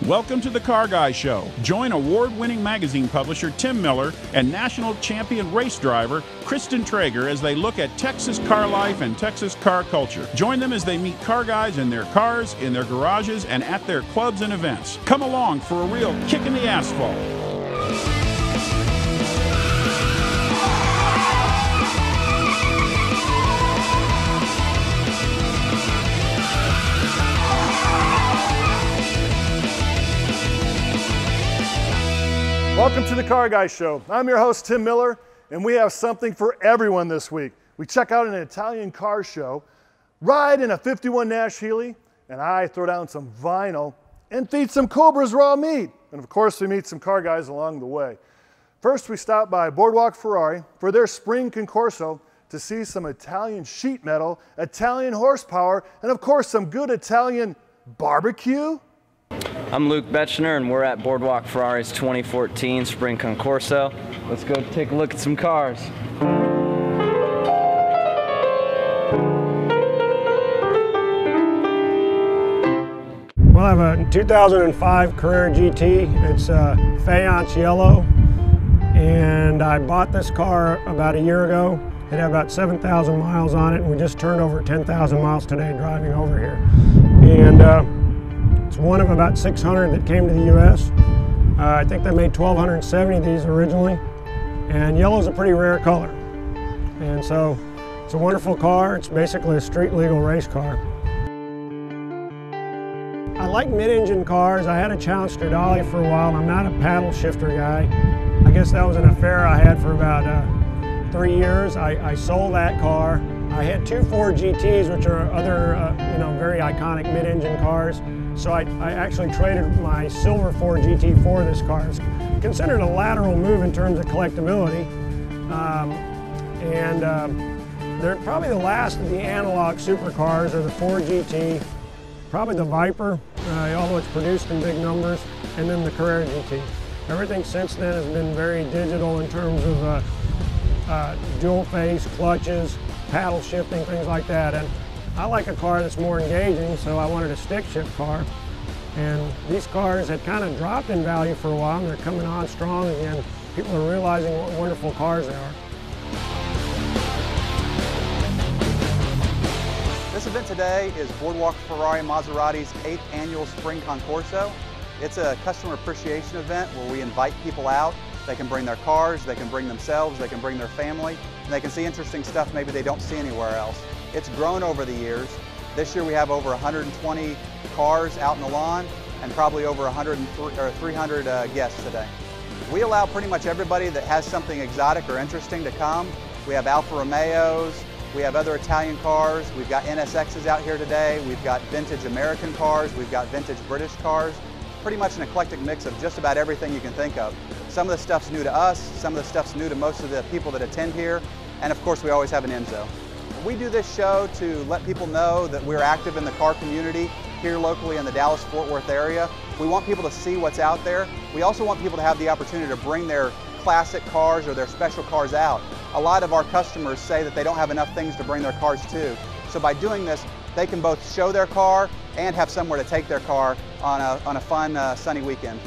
Welcome to the Car Guy Show. Join award-winning magazine publisher Tim Miller and national champion race driver Kristen Traeger as they look at Texas car life and Texas car culture. Join them as they meet car guys in their cars, in their garages, and at their clubs and events. Come along for a real kick in the asphalt. Welcome to the Car Guy Show. I'm your host, Tim Miller, and we have something for everyone this week. We check out an Italian car show, ride in a 51 Nash-Healy, and I throw down some vinyl and feed some Cobras raw meat. And of course, we meet some car guys along the way. First, we stop by Boardwalk Ferrari for their spring Concorso to see some Italian sheet metal, Italian horsepower, and of course, some good Italian barbecue. I'm Luke Betchner, and we're at Boardwalk Ferrari's 2014 Spring Concorso. Let's go take a look at some cars. Well, I have a 2005 Carrera GT. It's faience yellow, and I bought this car about a year ago. It had about 7,000 miles on it, and we just turned over 10,000 miles today driving over here. And it's one of about 600 that came to the U.S. I think they made 1,270 of these originally, and yellow is a pretty rare color. And so it's a wonderful car. It's basically a street legal race car. I like mid-engine cars. I had a Challenger Dolly for a while. I'm not a paddle shifter guy. I guess that was an affair I had for about 3 years. I sold that car. I had two Ford GTs, which are other very iconic mid-engine cars. So I actually traded my silver Ford GT for this car. It's considered a lateral move in terms of collectability. They're probably the last of the analog supercars are the Ford GT, probably the Viper, although it's produced in big numbers, and then the Carrera GT. Everything since then has been very digital in terms of dual face, clutches, paddle shifting, things like that. And I like a car that's more engaging, so I wanted a stick shift car. And these cars had kind of dropped in value for a while, and they're coming on strong again. People are realizing what wonderful cars they are. This event today is Boardwalk Ferrari Maserati's 8th annual Spring Concorso. It's a customer appreciation event where we invite people out. They can bring their cars, they can bring themselves, they can bring their family, and they can see interesting stuff maybe they don't see anywhere else. It's grown over the years. This year we have over 120 cars out in the lawn and probably over 300 guests today. We allow pretty much everybody that has something exotic or interesting to come. We have Alfa Romeos, we have other Italian cars, we've got NSXs out here today, we've got vintage American cars, we've got vintage British cars. Pretty much an eclectic mix of just about everything you can think of. Some of the stuff's new to us, some of the stuff's new to most of the people that attend here, and of course we always have an Enzo. We do this show to let people know that we're active in the car community here locally in the Dallas-Fort Worth area. We want people to see what's out there. We also want people to have the opportunity to bring their classic cars or their special cars out. A lot of our customers say that they don't have enough things to bring their cars to. So by doing this, they can both show their car and have somewhere to take their car on a fun, sunny weekend.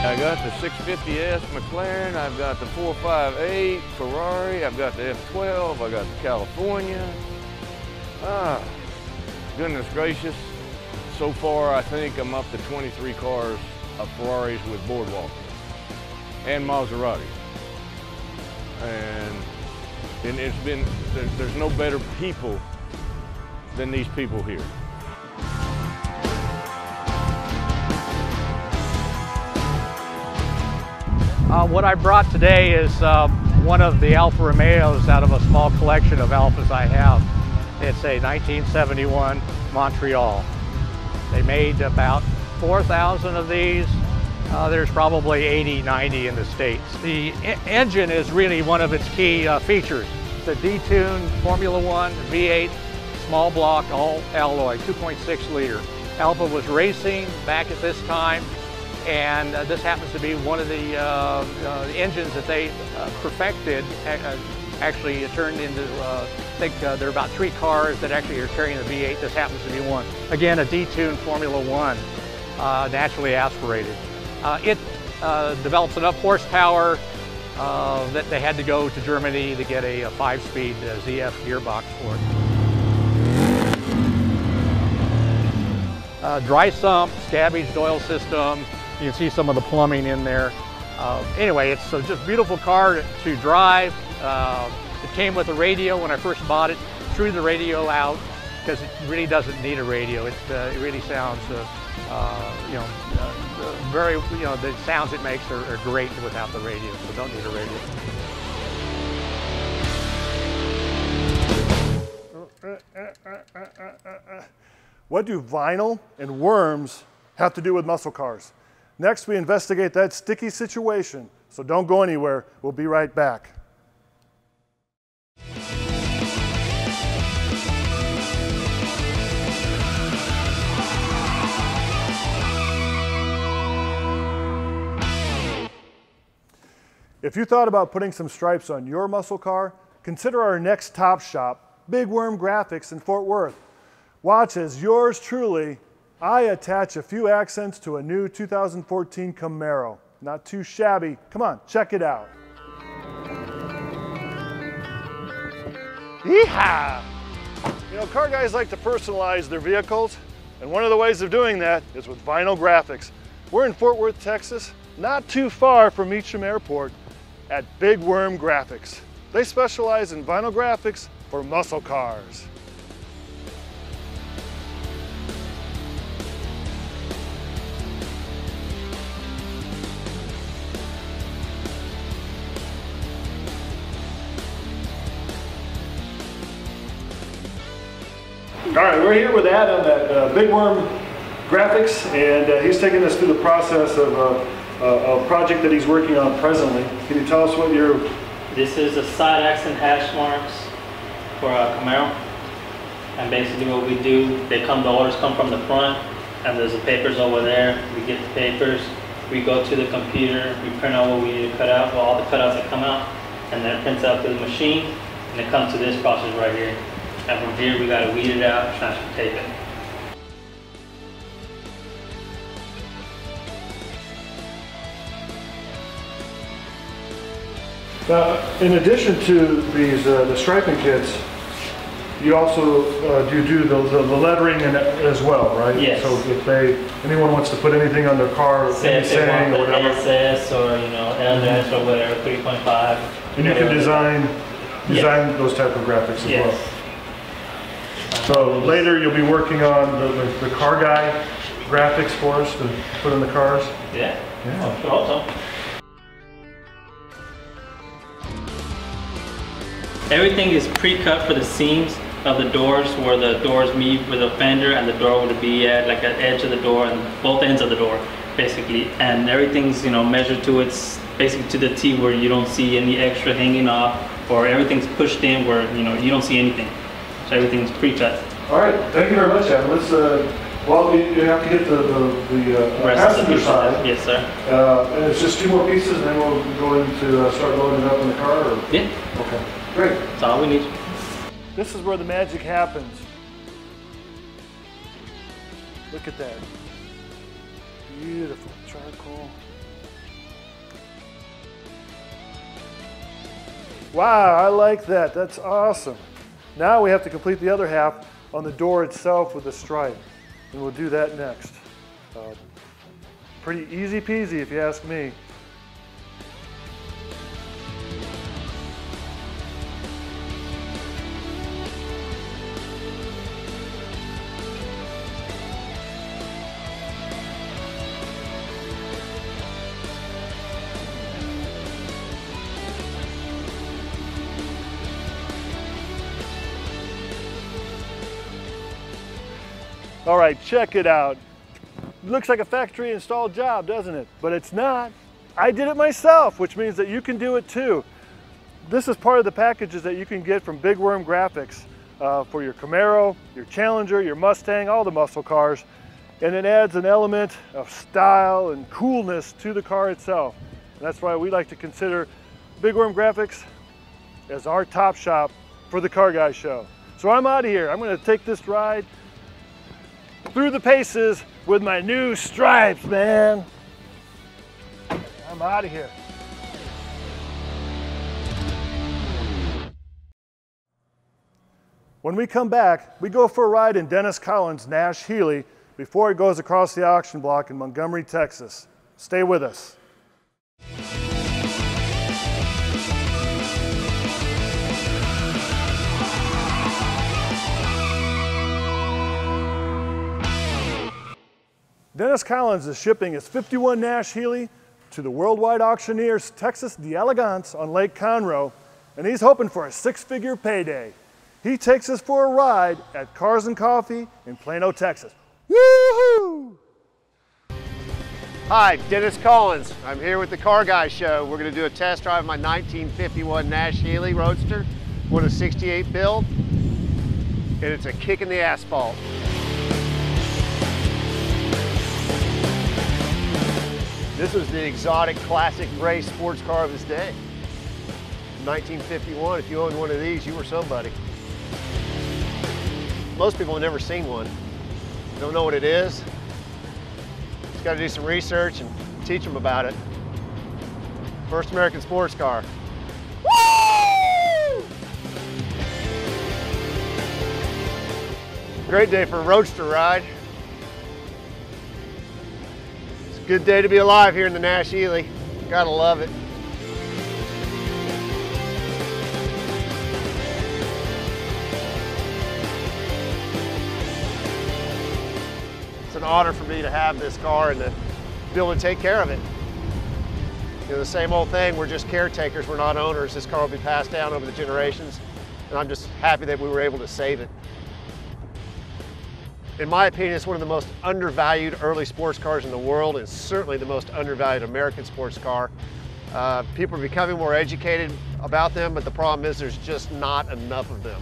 I got the 650S McLaren, I've got the 458 Ferrari, I've got the F12, I got the California. Goodness gracious. So far I think I'm up to 23 cars of Ferraris with Boardwalk and Maserati. And it's been, there's no better people than these people here. What I brought today is one of the Alfa Romeos out of a small collection of Alfas I have. It's a 1971 Montreal. They made about 4,000 of these. There's probably 80, 90 in the States. The engine is really one of its key features. It's a detuned Formula One V8 small block all alloy, 2.6 liter. Alfa was racing back at this time, and this happens to be one of the engines that they perfected, actually turned into think there are about 3 cars that actually are carrying the V8. This happens to be one. Again, a detuned Formula One, naturally aspirated. It develops enough horsepower that they had to go to Germany to get a 5-speed ZF gearbox for it. Dry sump, scabbaged oil system. You can see some of the plumbing in there. Anyway, it's just a beautiful car to drive. It came with a radio when I first bought it. Threw the radio out because it really doesn't need a radio. It really sounds, the sounds it makes are great without the radio, so don't need a radio. What do vinyl and worms have to do with muscle cars? Next, we investigate that sticky situation, so don't go anywhere. We'll be right back. If you thought about putting some stripes on your muscle car, consider our next top shop, Big Worm Graphix in Fort Worth. Watch as yours truly, I attach a few accents to a new 2014 Camaro. Not too shabby. Come on, check it out. Yeehaw! You know, car guys like to personalize their vehicles, and one of the ways of doing that is with vinyl graphics. We're in Fort Worth, Texas, not too far from Meacham Airport, at Big Worm Graphix. They specialize in vinyl graphics for muscle cars. All right, we're here with Adam at Big Worm Graphix, and he's taking us through the process of a project that he's working on presently. Can you tell us what you're... This is a side accent hash marks for a Camaro. And basically what we do, the orders come from the front, and there's the papers over there. We get the papers, we go to the computer, we print out what we need to cut out, all the cutouts that come out, and then it prints out to the machine, and it comes to this process right here. And from here, we got to weed it out, transfer tape it. In addition to these the striping kits, you also do the lettering as well, right? Yes. So if anyone wants to put anything on their car, say if they want or whatever, ASS or LS or whatever, 3.5. And you can design those type of graphics as well. So later you'll be working on the car guy graphics for us to put in the cars? Yeah. I hope so. Everything is pre-cut for the seams of the doors, where the doors meet with the fender and the door would be at like an edge of the door and both ends of the door, basically. And everything's measured to its basically to the T, where you don't see any extra hanging off, or everything's pushed in where you don't see anything. So everything's pre-cut. All right, thank you very much, Adam. Let's well, you have to get the passenger side. Yes, sir. And it's just 2 more pieces, and then we'll go into start loading it up in the car. Or? Yeah. Okay. Great. That's all we need. This is where the magic happens. Look at that. Beautiful charcoal. Wow, I like that. That's awesome. Now we have to complete the other half on the door itself with the stripe. And we'll do that next. Pretty easy peasy if you ask me. All right, check it out. It looks like a factory installed job, doesn't it? But it's not. I did it myself, which means that you can do it too. This is part of the packages that you can get from Big Worm Graphix for your Camaro, your Challenger, your Mustang, all the muscle cars. And it adds an element of style and coolness to the car itself. And that's why we like to consider Big Worm Graphix as our top shop for the Car Guy Show. So I'm out of here. I'm going to take this ride through the paces with my new stripes, man. I'm out of here. When we come back, we go for a ride in Dennis Collins' Nash-Healy before it goes across the auction block in Montgomery, Texas. Stay with us. Dennis Collins is shipping his 51 Nash-Healy to the worldwide auctioneers Texas d'Elegance on Lake Conroe, and he's hoping for a six-figure payday. He takes us for a ride at Cars and Coffee in Plano, Texas. Woohoo! Hi, Dennis Collins. I'm here with the Car Guy Show. We're going to do a test drive of my 1951 Nash Healey Roadster with a 68 build, and it's a kick in the asphalt. This was the exotic classic race sports car of its day. 1951, if you owned one of these, you were somebody. Most people have never seen one. Don't know what it is. Just got to do some research and teach them about it. First American sports car. Woo! Great day for a roadster ride. It's a good day to be alive here in the Nash-Healy. Gotta love it. It's an honor for me to have this car and to be able to take care of it. You know, the same old thing, we're just caretakers, we're not owners. This car will be passed down over the generations, and I'm just happy that we were able to save it. In my opinion, it's one of the most undervalued early sports cars in the world, and certainly the most undervalued American sports car. People are becoming more educated about them, but the problem is there's just not enough of them.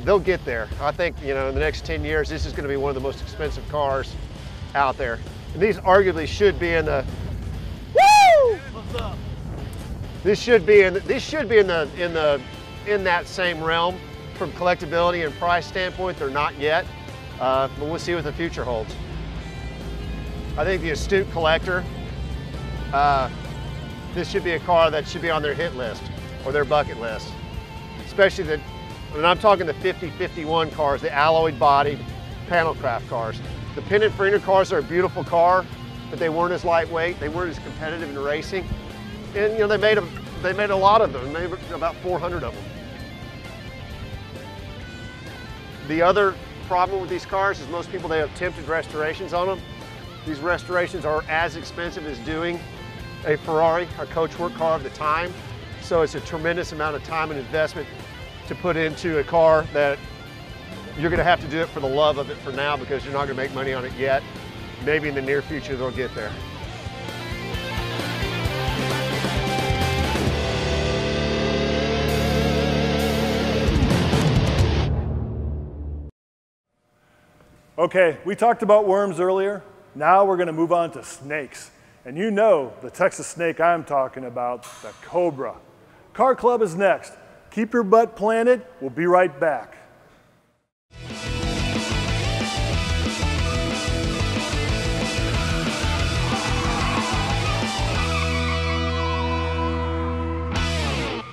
They'll get there. I think, you know, in the next 10 years, this is going to be one of the most expensive cars out there. And these arguably should be in the, woo! What's up? This should be in that same realm from collectability and price standpoint. They're not yet, but we'll see what the future holds. I think the astute collector, this should be a car that should be on their hit list or their bucket list, especially the. And I'm talking the 50-51 cars, the alloyed bodied panel craft cars. The Pininfarina cars are a beautiful car, but they weren't as lightweight, they weren't as competitive in racing. And you know, they made a lot of them, maybe about 400 of them. The other problem with these cars is most people, they have attempted restorations on them. These restorations are as expensive as doing a Ferrari, a coachwork car of the time. So it's a tremendous amount of time and investment to put into a car that you're going to have to do it for the love of it for now, because you're not going to make money on it yet. Maybe in the near future they'll get there. Okay, we talked about worms earlier. Now we're going to move on to snakes. And you know the Texas snake I'm talking about, the Cobra. Car Club is next. Keep your butt planted. We'll be right back.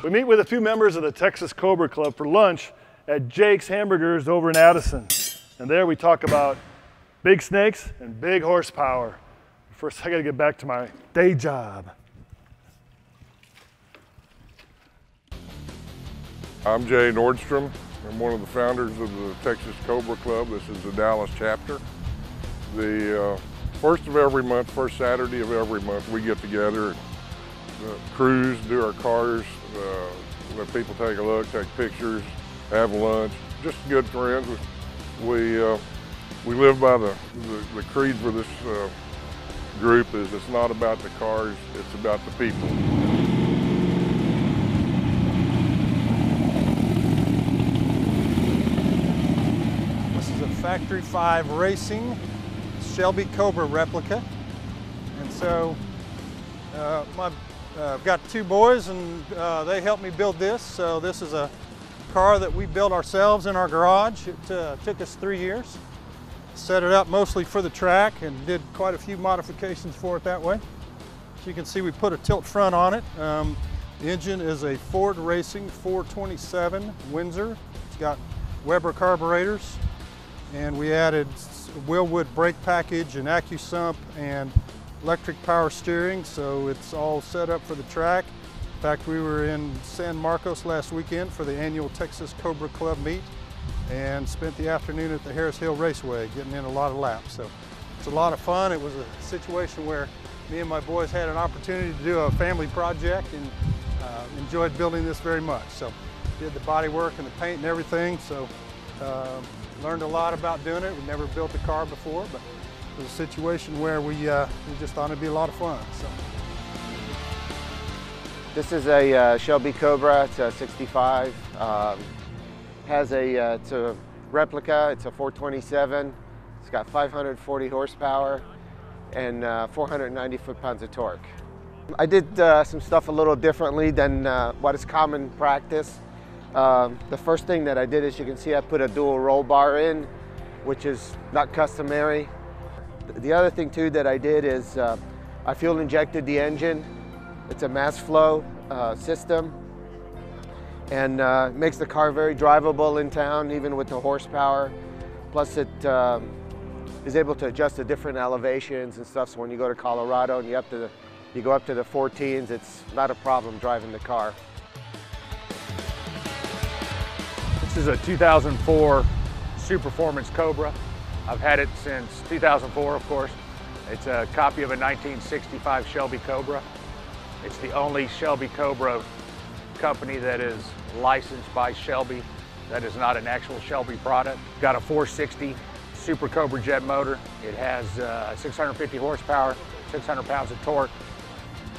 We meet with a few members of the Texas Cobra Club for lunch at Jakes Hamburgers over in Addison. And there we talk about big snakes and big horsepower. First, I gotta get back to my day job. I'm Jay Nordstrom. I'm one of the founders of the Texas Cobra Club. This is the Dallas chapter. The first of every month, first Saturday of every month, we get together and cruise, do our cars, let people take a look, take pictures, have lunch. Just good friends. We live by the creed for this group is it's not about the cars, it's about the people. Factory 5 Racing Shelby Cobra replica, and so I've got two boys and they helped me build this. So this is a car that we built ourselves in our garage. It took us 3 years. Set it up mostly for the track and did quite a few modifications for it that way. As you can see, we put a tilt front on it. The engine is a Ford Racing 427 Windsor. It's got Weber carburetors, and we added Willwood brake package and AccuSump and electric power steering, so it's all set up for the track. In fact, we were in San Marcos last weekend for the annual Texas Cobra Club meet and spent the afternoon at the Harris Hill Raceway getting in a lot of laps. So it's a lot of fun. It was a situation where me and my boys had an opportunity to do a family project and enjoyed building this very much. So did the body work and the paint and everything, so learned a lot about doing it. We never built a car before, but it was a situation where we just thought it'd be a lot of fun. So. This is a Shelby Cobra. It's a 65. It's a replica. It's a 427. It's got 540 horsepower and 490 foot-pounds of torque. I did some stuff a little differently than what is common practice. The first thing that I did, as you can see, I put a dual roll bar in, which is not customary. The other thing too that I did is I fuel injected the engine. It's a mass flow system, and makes the car very drivable in town, even with the horsepower. Plus it is able to adjust to different elevations and stuff, so when you go to Colorado and you go up to the 14s, it's not a problem driving the car. This is a 2004 Superformance Cobra. I've had it since 2004, of course. It's a copy of a 1965 Shelby Cobra. It's the only Shelby Cobra company that is licensed by Shelby that is not an actual Shelby product. Got a 460 Super Cobra jet motor. It has 650 horsepower, 600 pounds of torque.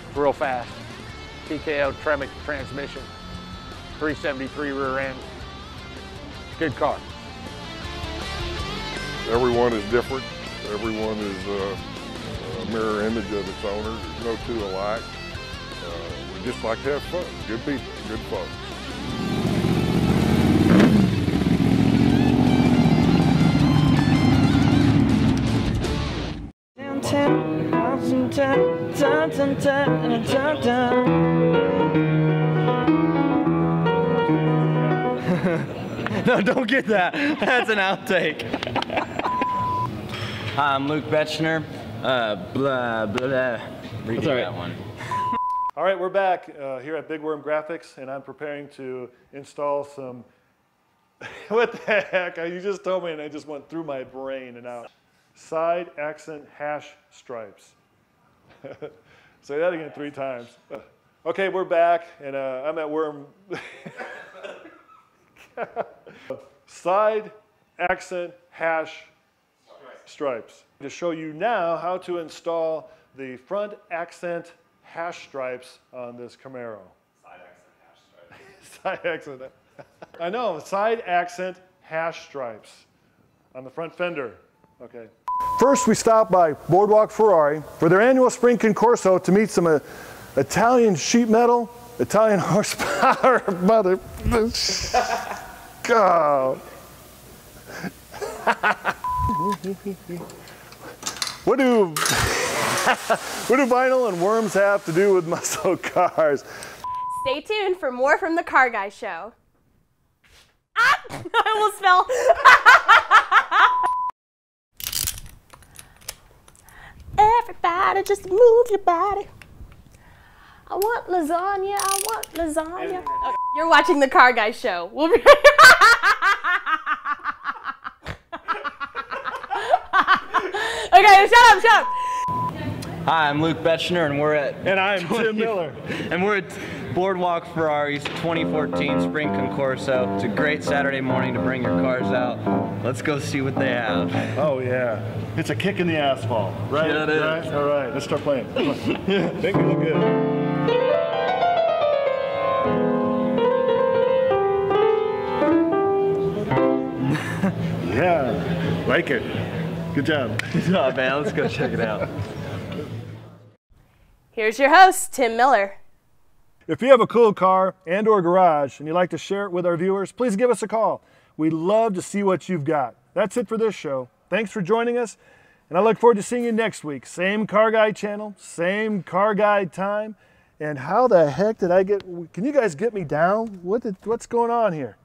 It's real fast. TKO Tremec transmission, 373 rear end. Good car. Everyone is different. Everyone is a mirror image of its owner. There's no two alike. We just like to have fun. Good people, good folks. No, don't get that. That's an outtake. Hi, I'm Luke Betchner. Blah, blah, blah. Redo that one. All right, we're back here at Big Worm Graphix, and I'm preparing to install some, what the heck? You just told me and I just went through my brain and out. Side accent hash stripes. Say that again 3 times. Okay, we're back, and I'm at Worm. Side accent hash stripes. To show you now how to install the front accent hash stripes on this Camaro. Side accent hash stripes. Side accent. I know, side accent hash stripes on the front fender. Okay. First, we stopped by Boardwalk Ferrari for their annual spring Concorso to meet some Italian sheet metal, Italian horsepower, mother. God. What do vinyl and worms have to do with muscle cars? Stay tuned for more from the Car Guy Show. Ah! I almost fell. Everybody just move your body. I want lasagna, I want lasagna. Okay. You're watching the Car Guy Show. We'll be Okay, shut up. Hi, I'm Luke Betchner, and we're at... And I'm Tim Miller. And we're at Boardwalk Ferrari's 2014 Spring Concorso. It's a great Saturday morning to bring your cars out. Let's go see what they have. Oh, yeah. It's a kick in the asphalt, right? Yeah, it is. Right? All right, let's start playing. Come on. Make me look good. Yeah, like it. Good job. Good job, man. Let's go check it out. Here's your host, Tim Miller. If you have a cool car and or garage and you'd like to share it with our viewers, please give us a call. We'd love to see what you've got. That's it for this show. Thanks for joining us, and I look forward to seeing you next week. Same Car Guy channel, same Car Guide time. And how the heck did I get, can you guys get me down? What's going on here?